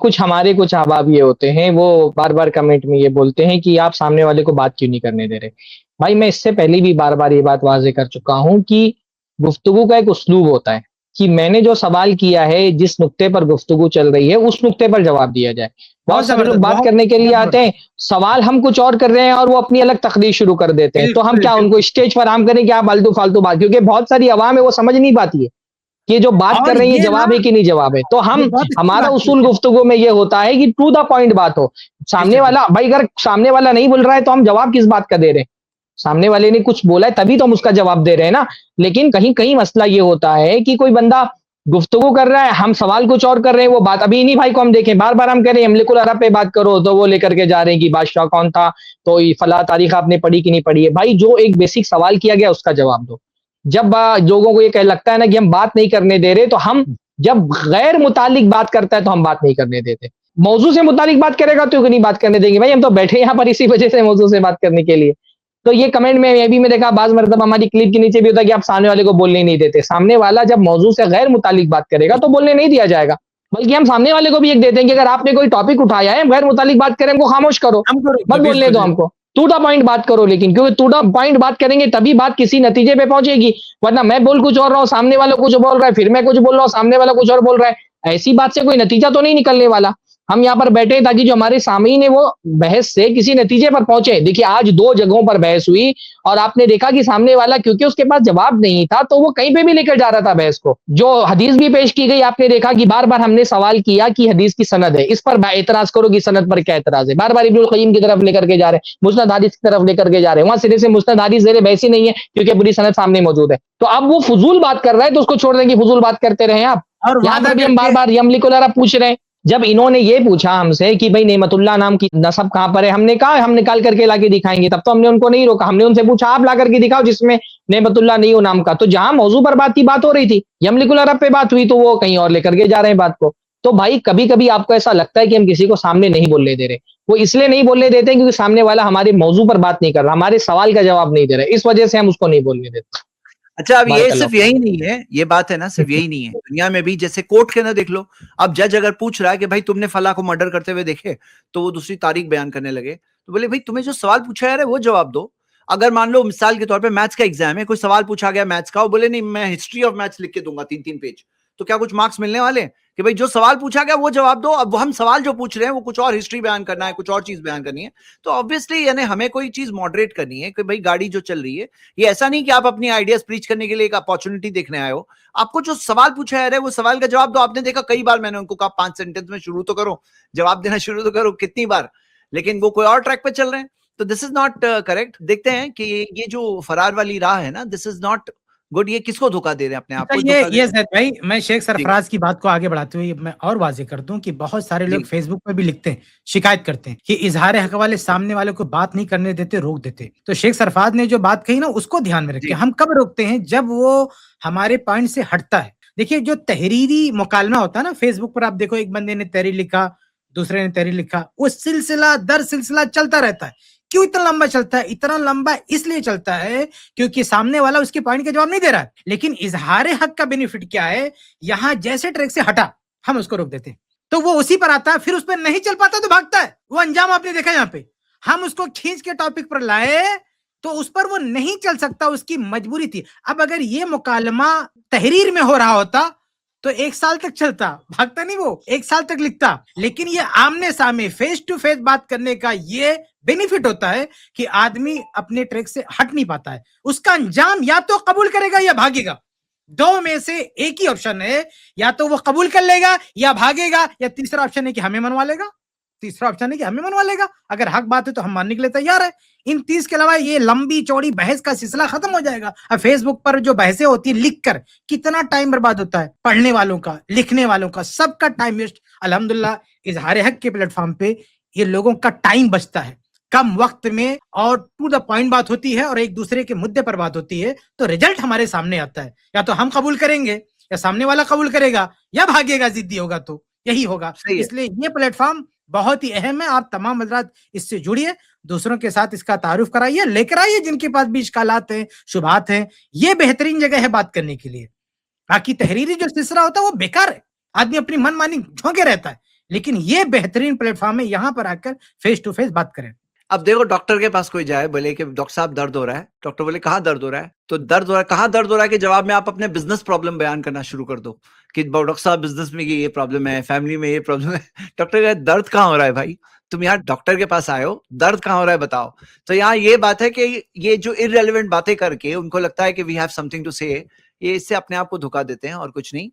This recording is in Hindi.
कुछ हमारे कुछ अहबाब ये होते हैं, वो बार-बार कमेंट में ये बोलते हैं कि आप सामने वाले को बात क्यों नहीं करने दे रहे? भाई मैं इससे पहले भी बार-बार ये बात वाज़ेह कर चुका हूँ कि गुफ्तगू का एक उसलूब होता है, कि मैंने जो सवाल किया है, जिस नुक्ते पर गुफ्तगू चल रही है, उस नुक्ते पर जवाब दिया जाए। बहुत बहुत सारे लोग जबरदस्त, बात बहुत करने के लिए बहुत आते हैं, जबरदस्त। सवाल हम कुछ और कर रहे हैं और वो अपनी अलग तकरीर शुरू कर देते हैं। तो हम बिल्कुल, क्या उनको बिल्कुल। स्टेज पर आम करें कि आप फालतू-फालतू बात, क्योंकि बहुत सारी अवाम है वो समझ नहीं पाती है। कि जो बात और कर रही है ये ना, जवाब है कि नहीं जवाब है। तो ये हम बहुत अच्छी हमारा बात की उसूल आपने। गुफ्तगू में ये होता है कि टू द पॉइंट बात हो। सामने बेशक, वाला बेशक। भाई अगर सामने वाला नहीं बोल रहा है तो हम जवाब किस बात का दे रहे हैं? सामने वाले ने कुछ बोला है तभी तो हम उसका जवाब दे रहे हैं ना। लेकिन कहीं-कहीं मसला ये होता है कि कोई बंदा गुफ्तगू कर रहा है, हम सवाल कुछ और कर रहे हैं, वो बात अभी इन्हीं भाई को हम देखें, बार-बार हम कह रहे हैं यमलिकुल अरब पे बात करो, तो वो लेकर के जा रहे हैं कि बादशाह कौन था, तो ये फलाँ तारीख आपने पढ़ी कि नहीं पढ़ी है। भाई जो एक बेसिक सवाल किया गया उसका जवाब दो। जब लोगों को ये कह लगता है ना कि हम बात नहीं करने दे रहे, तो हम जब गैर मुतालिक बात करता है तो हम बात नहीं करने देते। मौज़ू से मुतालिक बात करेगा तो क्यों नहीं बात करने देंगे? भाई हम तो बैठे यहाँ पर इसी वजह से मौज़ू से बात करने के लिए। तो ये कमेंट में ये भी मैंने देखा बाज़ मरतबा हमारी क्लिप के नीचे भी होता है कि आप सामने वाले को बोलने ही नहीं देते। सामने वाला जब मौज़ू से गैर मुतालिक बात करेगा तो बोलने नहीं दिया जाएगा। बल्कि हम सामने वाले को भी एक देते हैं कि अगर आपने कोई टॉपिक उठाया है, गैर मुतालिक बात करें, हमको खामोश करो। हमको रोक मत दो, बोलने बिल्कुल, दो बिल्कुल। हमको। टू द पॉइंट बात करो लेकिन, क्योंकि टू द पॉइंट बात करेंगे तभी बात किसी नतीजे पे पहुँचेगी। वरना मैं बोल कुछ और रहा हूँ, सामने वाला कुछ बोल रहा है, फिर मैं कुछ बोल रहा हूँ, सामने वाला कुछ और बोल रहा है। ऐसी बात से कोई नतीजा तो नहीं निकलने वाला। हम यहाँ पर बैठे हैं ताकि जो हमारे सामीन है वो बहस से किसी नतीजे पर पहुँचे। देखिए आज 2 जगहों पर बहस हुई और आपने देखा कि सामने वाला क्योंकि उसके पास जवाब नहीं था, तो वो कहीं पे भी लेकर जा रहा था बहस को। जो हदीस भी पेश की गई, आपने देखा कि बार-बार हमने सवाल किया कि हदीस की सनद है। इस पर एतराज़ करो कि सनद पर क्या एतराज़ है। बार-बार इब्नुल क़य्यिम की तरफ लेकर के जा रहे हैं, मुस्नद हादिस की तरफ लेकर के जा रहे हैं। वहाँ सिरे से मुस्नद हादिस ज़ेर बहस ही नहीं है क्योंकि पूरी सनद सामने मौजूद है। तो अब वो फ़ुज़ूल बात कर रहा है तो उसको छोड़ दें कि फ़ुज़ूल बात करते रहें आप। और यहाँ वादा पर भी हम करके बार-बार यमलिकुल अरब पूछ रहे हैं। जब इन्होंने ये पूछा हमसे कि भाई नेमतुल्लाह नाम की नसब कहाँ पर है? हमने कहा हम निकाल करके लाके दिखाएँगे, तब तो हमने उनको नहीं रोका। हमने उनसे पूछा आप ला करके दिखाओ जिसमें नेमतुल्लाह नहीं हो नाम का। तो जहाँ मौज़ू पर बात की बात हो रही थी, यमलिकुल अरब पे बात हुई तो वो कहीं और लेकर के जा रहे हैं बात को। तो भाई कभी-कभी आपको ऐसा लगता है कि हम किसी को सामने नहीं बोलने दे रहे। वो इसलिए नहीं बोलने देते क्योंकि सामने वाला हमारे मौज़ू पर बात नहीं कर रहा, हमारे सवाल का जवाब नहीं दे रहा है। इस वजह से हम उसको नहीं बोलने देते। अच्छा, अब ये बारक अल्लाह सिर्फ यही नहीं है, ये बात है ना, सिर्फ यही नहीं है। दुनिया में भी जैसे कोर्ट के अंदर देख लो, अब जज अगर पूछ रहा है कि भाई तुमने फलाँ को मर्डर करते हुए देखे, तो वो दूसरी तारीख बयान करने लगे, तो बोले भाई तुम्हें जो सवाल पूछा जा रहा है वो जवाब दो। अगर मान लो मिसाल के तौर पे मैथ्स का एग्जाम है, कोई सवाल पूछा गया मैथ्स का, वो बोले नहीं मैं हिस्ट्री ऑफ मैथ्स लिख के दूंगा 3-3 पेज, तो क्या कुछ मार्क्स मिलने वाले हैं? कि भाई जो सवाल पूछा गया वो जवाब दो। अब हम सवाल जो पूछ रहे हैं वो कुछ और हिस्ट्री बयान करना है, कुछ और चीज बयान करनी है। तो ऑब्वियसली यानी हमें कोई चीज मॉडरेट करनी है कि भाई गाड़ी जो चल रही है, ये ऐसा नहीं कि आप अपनी आइडियाज प्रीच करने के लिए एक अपॉर्चुनिटी देखने आए हो। आपको जो सवाल पूछा जा रहा है वो सवाल का जवाब दो। आपने देखा कई बार मैंने उनको कहा 5 सेंटेंस में शुरू तो करो, जवाब देना शुरू तो करो, कितनी बार, लेकिन वो कोई और ट्रैक पे चल रहे हैं। तो दिस इज नॉट करेक्ट। देखते हैं कि ये जो फरार वाली राह है ना, दिस इज नॉट गुड। ये किसको धोखा दे रहे हैं? अपने आप अच्छा, को धोखा दे ये रहे ज़ैद भाई, मैं शेख हैं। जी सरफराज की बात को आगे बढ़ाते हुए मैं और वाज़ेह कर दूं कि बहुत सारे लोग जी फेसबुक पे भी लिखते हैं, शिकायत करते हैं कि इज़हार हक वाले सामने वाले को बात नहीं करने देते, रोक देते। तो शेख सरफराज ने जो बात कही ना, उसको ध्यान में रखें। जी हम कब रोकते हैं? जब वो हमारे पॉइंट से हटता है। देखिए, जो तहरीरी मुकालमा होता है ना, फेसबुक पर आप देखो, एक बंदे ने तहरीर लिखा, दूसरे ने तहरीर लिखा, वो सिलसिला दर सिलसिला चलता रहता है। क्यों इतना लंबा चलता है? इतना लंबा इसलिए चलता है क्योंकि सामने वाला उसके पॉइंट का जवाब नहीं दे रहा है। लेकिन इजहार हक का बेनिफिट क्या है? यहां जैसे ट्रैक से हटा, हम उसको रोक देते हैं, तो वो उसी पर आता है, फिर उस पर नहीं चल पाता तो भागता है। वो अंजाम आपने देखा यहाँ पे। हम उसको खींच के टॉपिक पर लाए तो उस पर वो नहीं चल सकता, उसकी मजबूरी थी। अब अगर ये मुकालमा तहरीर में हो रहा होता तो 1 साल तक चलता, भागता नहीं, वो 1 साल तक लिखता। लेकिन ये आमने सामने फेस टू फेस बात करने का ये बेनिफिट होता है कि आदमी अपने ट्रैक से हट नहीं पाता है। उसका अंजाम या तो कबूल करेगा या भागेगा। दो में से एक ही ऑप्शन है, या तो वो कबूल कर लेगा या भागेगा, या तीसरा ऑप्शन है कि हमें मनवा लेगा। तीसरा ऑप्शन है कि हमें मनवा लेगा। अगर हक बात है तो हम मानने के लिए तैयार है। इन 30 के अलावा ये लंबी चौड़ी बहस का सिलसिला खत्म हो जाएगा। अब फेसबुक पर जो बहसें होती है लिख कर, कितना टाइम बर्बाद होता है, पढ़ने वालों का, लिखने वालों का, सबका टाइम वेस्ट। अल्हम्दुलिल्लाह इजहार हक के प्लेटफॉर्म पे ये लोगों का टाइम बचता है, कम वक्त में, और टू द पॉइंट बात होती है और एक दूसरे के मुद्दे पर बात होती है, तो रिजल्ट हमारे सामने आता है। या तो हम कबूल करेंगे या सामने वाला कबूल करेगा, या भागेगा, जिद्दी होगा, तो यही होगा। सही है। इसलिए ये प्लेटफॉर्म बहुत ही अहम है। आप तमाम हजरात इससे जुड़िए, दूसरों के साथ इसका तारुफ कराइए, लेकर आइए जिनके पास भी इश्कालात हैं, शुबहात हैं। ये बेहतरीन जगह है बात करने के लिए। बाकी तहरीरी जो सिलसिला होता है वो बेकार है। आदमी अपनी मनमानी झोंके रहता है। लेकिन ये बेहतरीन प्लेटफॉर्म है, यहाँ पर आकर फेस टू फेस बात करें। अब देखो डॉक्टर के पास कोई जाए, बोले कि डॉक्टर साहब दर्द हो रहा है, डॉक्टर बोले कहाँ दर्द हो रहा है, तो दर्द हो रहा है, कहाँ दर्द हो रहा है के जवाब में आप अपने बिजनेस प्रॉब्लम बयान करना शुरू कर दो कि डॉक्टर साहब बिजनेस में ये प्रॉब्लम है, फैमिली में ये प्रॉब्लम है। डॉक्टर का दर्द कहाँ हो रहा है भाई, तुम यहाँ डॉक्टर के पास आए हो, दर्द कहाँ हो रहा है बताओ। तो यहाँ ये बात है कि ये जो इररेलेवेंट बातें करके उनको लगता है कि वी हैव समथिंग टू से, ये इससे अपने आप को धोखा देते हैं और कुछ नहीं।